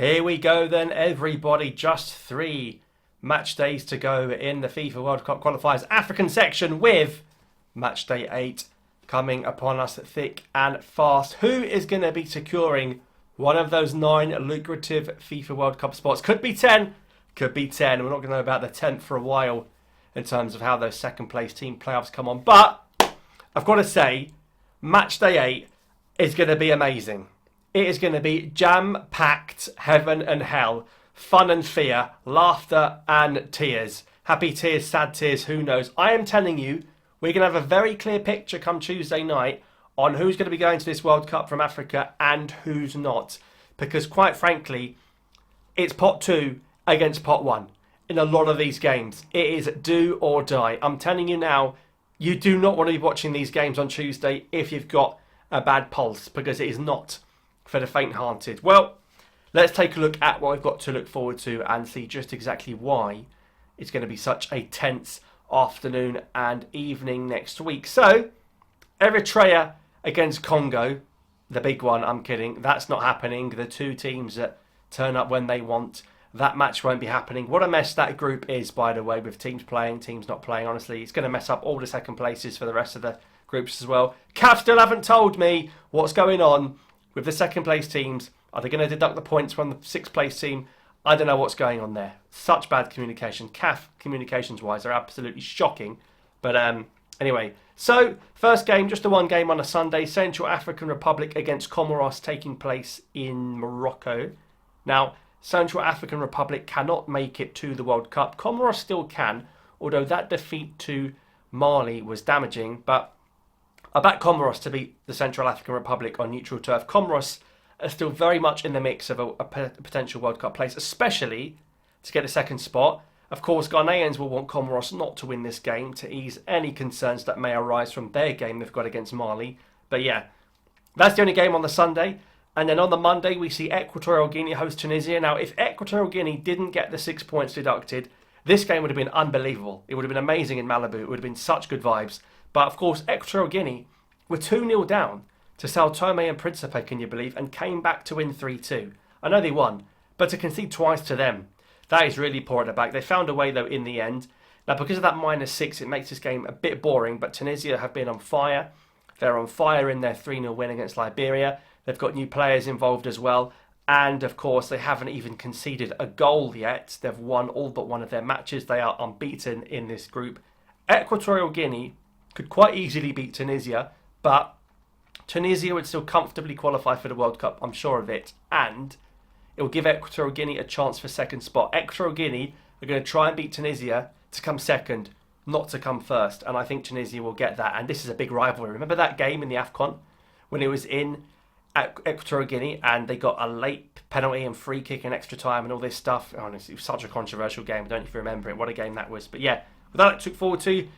Here we go then, everybody. Just 3 match days to go in the FIFA World Cup qualifiers African section with match day 8 coming upon us thick and fast. Who is going to be securing one of those 9 lucrative FIFA World Cup spots? Could be 10, could be 10. We're not going to know about the 10th for a while in terms of how those second place team playoffs come on. But I've got to say, match day 8 is going to be amazing. It is going to be jam-packed heaven and hell, fun and fear, laughter and tears. Happy tears, sad tears, who knows. I am telling you, we're going to have a very clear picture come Tuesday night on who's going to be going to this World Cup from Africa and who's not. Because quite frankly, it's pot 2 against pot 1 in a lot of these games. It is do or die. I'm telling you now, you do not want to be watching these games on Tuesday if you've got a bad pulse, because it is not for the faint-hearted. Well, let's take a look at what we've got to look forward to and see just exactly why it's going to be such a tense afternoon and evening next week. So, Eritrea against Congo, the big one, I'm kidding. That's not happening. The 2 teams that turn up when they want, that match won't be happening. What a mess that group is, by the way, with teams playing, teams not playing. Honestly, it's going to mess up all the second places for the rest of the groups as well. CAF still haven't told me what's going on with the second place teams. Are they going to deduct the points from the 6th place team? I don't know what's going on there. Such bad communication. CAF, communications-wise, are absolutely shocking. But anyway, so first game, just the one game on a Sunday. Central African Republic against Comoros, taking place in Morocco. Now, Central African Republic cannot make it to the World Cup. Comoros still can, although that defeat to Mali was damaging. But I back Comoros to beat the Central African Republic on neutral turf. Comoros are still very much in the mix of a potential World Cup place, especially to get a second spot. Of course, Ghanaians will want Comoros not to win this game to ease any concerns that may arise from their game they've got against Mali. But yeah, that's the only game on the Sunday. And then on the Monday, we see Equatorial Guinea host Tunisia. Now, if Equatorial Guinea didn't get the 6 points deducted, this game would have been unbelievable. It would have been amazing in Malibu. It would have been such good vibes. But of course, Equatorial Guinea were 2-0 down to Sao Tome and Principe, can you believe, and came back to win 3-2. I know they won, but to concede twice to them, that is really poor at the back. They found a way, though, in the end. Now, because of that -6, it makes this game a bit boring, but Tunisia have been on fire. They're on fire in their 3-0 win against Liberia. They've got new players involved as well. And, of course, they haven't even conceded a goal yet. They've won all but one of their matches. They are unbeaten in this group. Equatorial Guinea could quite easily beat Tunisia, but Tunisia would still comfortably qualify for the World Cup, I'm sure of it. And it will give Equatorial Guinea a chance for second spot. Equatorial Guinea are going to try and beat Tunisia to come second, not to come first. And I think Tunisia will get that. And this is a big rivalry. Remember that game in the AFCON when it was in Equatorial Guinea and they got a late penalty and free kick in extra time and all this stuff? Honestly, it was such a controversial game. I don't know if you remember it. What a game that was. But yeah, with that to look forward to,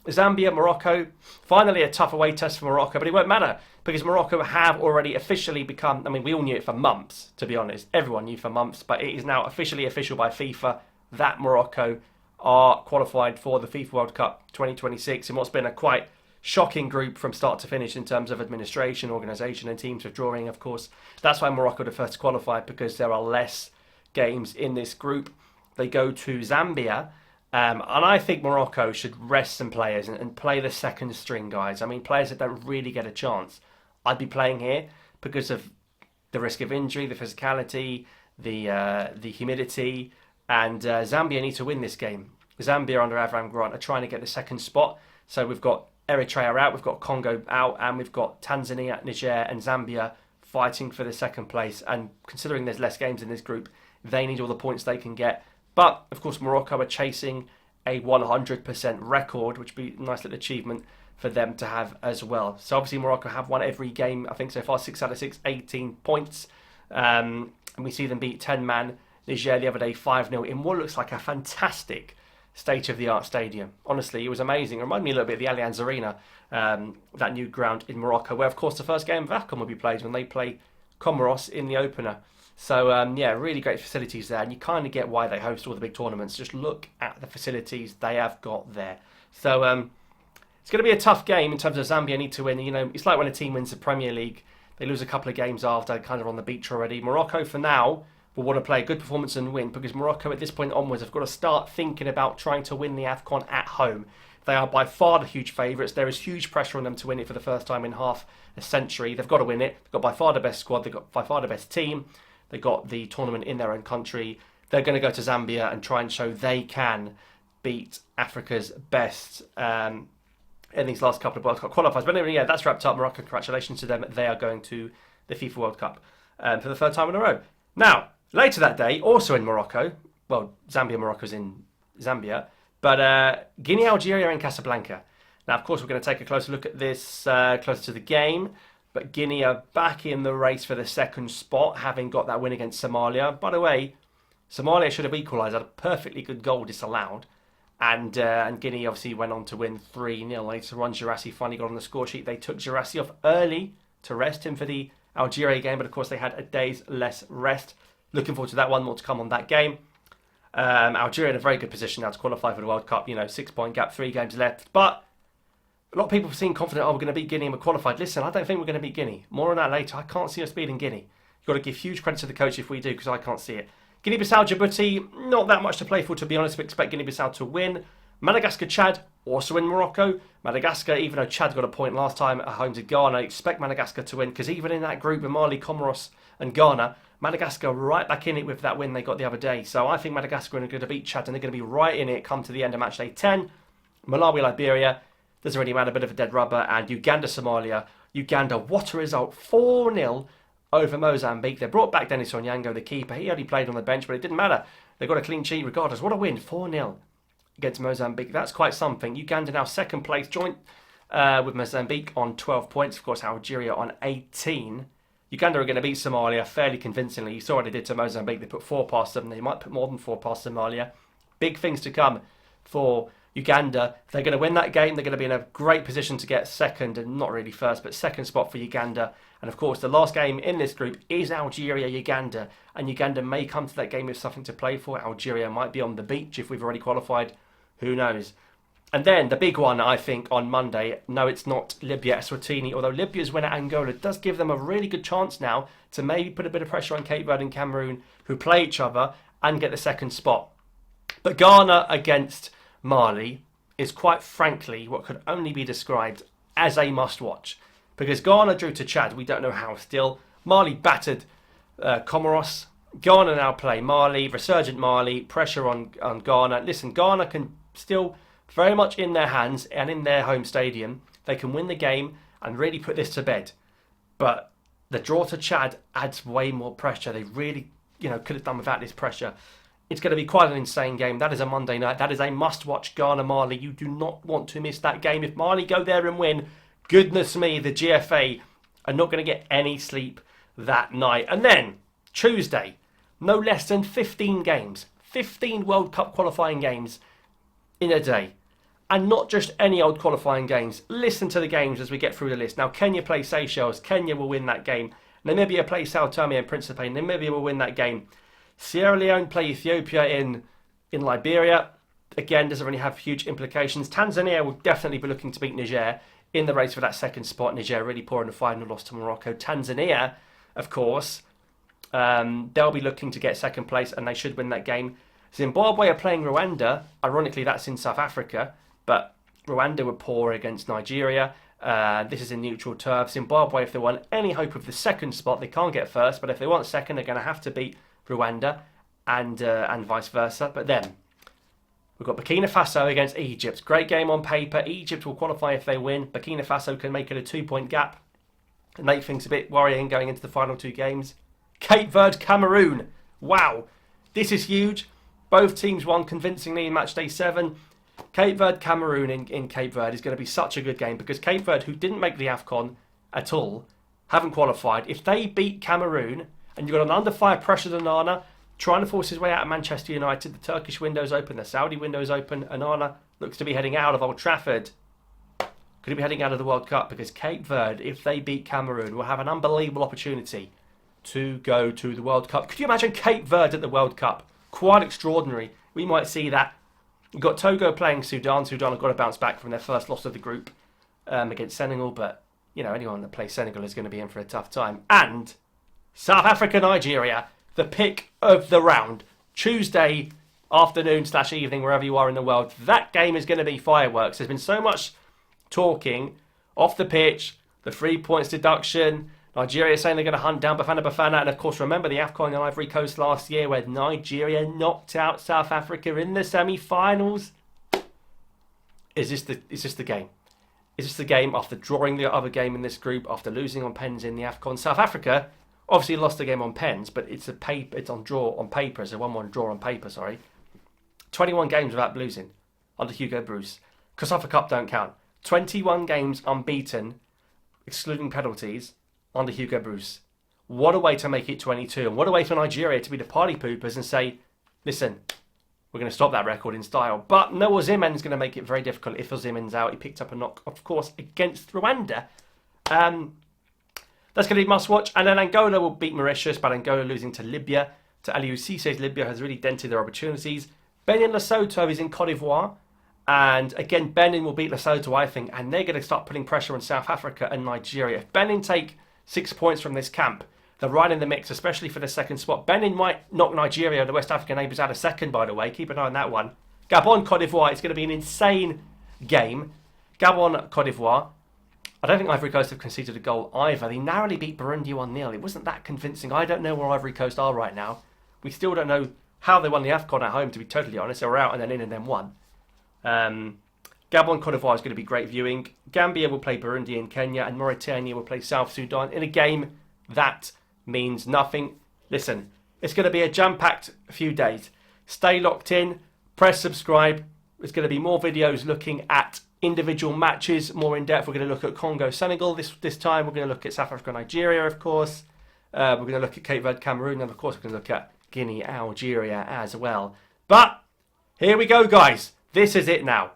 Zambia, Morocco. Finally a tough away test for Morocco, but it won't matter because Morocco have already officially become, I mean, we all knew it for months, to be honest. Everyone knew for months, but it is now officially official by FIFA that Morocco are qualified for the FIFA World Cup 2026 in what's been a quite shocking group from start to finish in terms of administration, organisation and teams withdrawing, of course. That's why Morocco are the first to qualify, because there are less games in this group. They go to Zambia. And I think Morocco should rest some players and play the second string guys. I mean, players that don't really get a chance. I'd be playing here because of the risk of injury, the physicality, the humidity. And Zambia need to win this game. Zambia under Avram Grant are trying to get the second spot. So we've got Eritrea out, we've got Congo out, and we've got Tanzania, Niger and Zambia fighting for the second place. And considering there's less games in this group, they need all the points they can get. But, of course, Morocco are chasing a 100% record, which would be a nice little achievement for them to have as well. So, obviously, Morocco have won every game, I think so far, 6 out of 6, 18 points. And we see them beat 10-man Niger the other day, 5-0, in what looks like a fantastic state-of-the-art stadium. Honestly, it was amazing. It reminded me a little bit of the Allianz Arena, that new ground in Morocco, where, of course, the first game of AFCON will be played when they play Comoros in the opener. So, yeah, really great facilities there. And you kind of get why they host all the big tournaments. Just look at the facilities they have got there. So, it's going to be a tough game in terms of Zambia need to win. You know, it's like when a team wins the Premier League. They lose a couple of games after, kind of on the beach already. Morocco, for now, will want to play a good performance and win, because Morocco at this point onwards have got to start thinking about trying to win the AFCON at home. They are by far the huge favourites. There is huge pressure on them to win it for the first time in half a century. They've got to win it. They've got by far the best squad. They've got by far the best team. They've got the tournament in their own country. They're going to go to Zambia and try and show they can beat Africa's best in these last couple of World Cup qualifiers. But anyway, yeah, that's wrapped up. Morocco, congratulations to them. They are going to the FIFA World Cup for the third time in a row. Now, later that day, also in Morocco, well, Morocco's in Zambia, but Guinea, Algeria and Casablanca. Now, of course, we're going to take a closer look at this closer to the game, but Guinea are back in the race for the second spot, having got that win against Somalia. By the way, Somalia should have equalised, had a perfectly good goal disallowed, and Guinea obviously went on to win 3-0 later on. Girassi finally got on the score sheet. They took Girassi off early to rest him for the Algeria game, but of course they had a day's less rest. Looking forward to that one, more to come on that game. Algeria in a very good position now to qualify for the World Cup, 6-point gap, 3 games left, but a lot of people seem confident, we're going to beat Guinea and we're qualified. Listen, I don't think we're going to beat Guinea. More on that later. I can't see us beating Guinea. You've got to give huge credit to the coach if we do, because I can't see it. Guinea-Bissau, Djibouti, not that much to play for, to be honest. We expect Guinea-Bissau to win. Madagascar, Chad, also in Morocco. Madagascar, even though Chad got a point last time at home to Ghana, I expect Madagascar to win, because even in that group with Mali, Comoros and Ghana, Madagascar right back in it with that win they got the other day. So I think Madagascar are going to beat Chad, and they're going to be right in it come to the end of match day 10. Malawi, Liberia, doesn't really matter, a bit of a dead rubber. And Uganda, Somalia. Uganda, what a result. 4-0 over Mozambique. They brought back Denis Onyango, the keeper. He only played on the bench, but it didn't matter. They got a clean sheet regardless. What a win, 4-0 against Mozambique. That's quite something. Uganda now second place, joint with Mozambique on 12 points. Of course, Algeria on 18. Uganda are going to beat Somalia fairly convincingly. You saw what they did to Mozambique. They put 4 past them. They might put more than 4 past Somalia. Big things to come for Uganda. If they're going to win that game, they're going to be in a great position to get second, and not really first, but second spot for Uganda. And of course, the last game in this group is Algeria-Uganda, and Uganda may come to that game with something to play for. Algeria might be on the beach if we've already qualified. Who knows? And then the big one, I think, on Monday, no, it's not Libya, Eswatini, although Libya's win at Angola does give them a really good chance now to maybe put a bit of pressure on Cape Verde and Cameroon, who play each other, and get the second spot. But Ghana against Mali is quite frankly what could only be described as a must-watch. Because Ghana drew to Chad, we don't know how still. Mali battered Comoros. Ghana now play Mali, resurgent Mali, pressure on Ghana. Listen, Ghana can still very much in their hands and in their home stadium. They can win the game and really put this to bed. But the draw to Chad adds way more pressure. They really, could have done without this pressure. It's going to be quite an insane game. That is a Monday night. That is a must-watch, Ghana-Mali. You do not want to miss that game. If Mali go there and win, goodness me, the GFA are not going to get any sleep that night. And then, Tuesday, no less than 15 games. 15 World Cup qualifying games in a day. And not just any old qualifying games. Listen to the games as we get through the list. Now, Kenya play Seychelles. Kenya will win that game. Namibia play Sao Tome and Principe. Namibia will win that game. Sierra Leone play Ethiopia in Liberia. Again, doesn't really have huge implications. Tanzania will definitely be looking to beat Niger in the race for that second spot. Niger really poor in the final, loss to Morocco. Tanzania, of course, they'll be looking to get second place, and they should win that game. Zimbabwe are playing Rwanda. Ironically, that's in South Africa, but Rwanda were poor against Nigeria. This is in neutral turf. Zimbabwe, if they want any hope of the second spot, they can't get first, but if they want second, they're going to have to beat Rwanda and vice versa. But then we've got Burkina Faso against Egypt. Great game on paper. Egypt will qualify if they win. Burkina Faso can make it a 2-point gap and make things a bit worrying going into the final 2 games. Cape Verde, Cameroon. Wow, this is huge. Both teams won convincingly in match day 7. Cape Verde, Cameroon in Cape Verde is going to be such a good game, because Cape Verde, who didn't make the AFCON at all, haven't qualified. If they beat Cameroon, and you've got an under-fire pressure Onana trying to force his way out of Manchester United, the Turkish window's open, the Saudi window's open, Onana looks to be heading out of Old Trafford. Could he be heading out of the World Cup? Because Cape Verde, if they beat Cameroon, will have an unbelievable opportunity to go to the World Cup. Could you imagine Cape Verde at the World Cup? Quite extraordinary. We might see that. You've got Togo playing Sudan. Sudan have got to bounce back from their first loss of the group against Senegal, but anyone that plays Senegal is going to be in for a tough time. And South Africa, Nigeria. the pick of the round. Tuesday afternoon / evening, wherever you are in the world. That game is going to be fireworks. There's been so much talking off the pitch, the 3 points deduction, Nigeria saying they're going to hunt down Bafana, and of course remember the AFCON in Ivory Coast last year where Nigeria knocked out South Africa in the semi-finals. Is this the game? Is this the game after drawing the other game in this group, after losing on pens in the AFCON? South Africa obviously lost the game on pens, but it's on draw on paper. It's a 1-1 draw on paper, sorry. 21 games without losing under Hugo Bruce. COSAFA Cup don't count. 21 games unbeaten, excluding penalties, under Hugo Bruce. What a way to make it 22. And what a way for Nigeria to be the party poopers and say, listen, we're going to stop that record in style. But Noah Osimhen's going to make it very difficult if Osimhen's out. He picked up a knock, of course, against Rwanda. That's going to be must-watch. And then Angola will beat Mauritius, but Angola losing to Libya. To Aliou Cissé's Libya has really dented their opportunities. Benin Lesotho is in Cote d'Ivoire. And again, Benin will beat Lesotho, I think. And they're going to start putting pressure on South Africa and Nigeria. If Benin take 6 points from this camp, they're right in the mix, especially for the second spot. Benin might knock Nigeria, the West African neighbours, out a second, by the way. Keep an eye on that one. Gabon, Cote d'Ivoire. It's going to be an insane game. Gabon, Cote d'Ivoire. I don't think Ivory Coast have conceded a goal either. They narrowly beat Burundi 1-0. It wasn't that convincing. I don't know where Ivory Coast are right now. We still don't know how they won the AFCON at home, to be totally honest. They were out and then in and then won. Gabon, Cote d'Ivoire is going to be great viewing. Gambia will play Burundi and Kenya, and Mauritania will play South Sudan in a game that means nothing. Listen, it's going to be a jam-packed few days. Stay locked in, press subscribe. There's going to be more videos looking at individual matches, more in depth. We're going to look at Congo, Senegal this time. We're going to look at South Africa, Nigeria, of course. We're going to look at Cape Verde, Cameroon, and of course we're going to look at Guinea, Algeria as well. But here we go, guys. This is it now.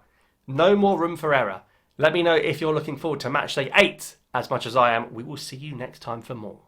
No more room for error. Let me know if you're looking forward to Matchday 8 as much as I am. We will see you next time for more.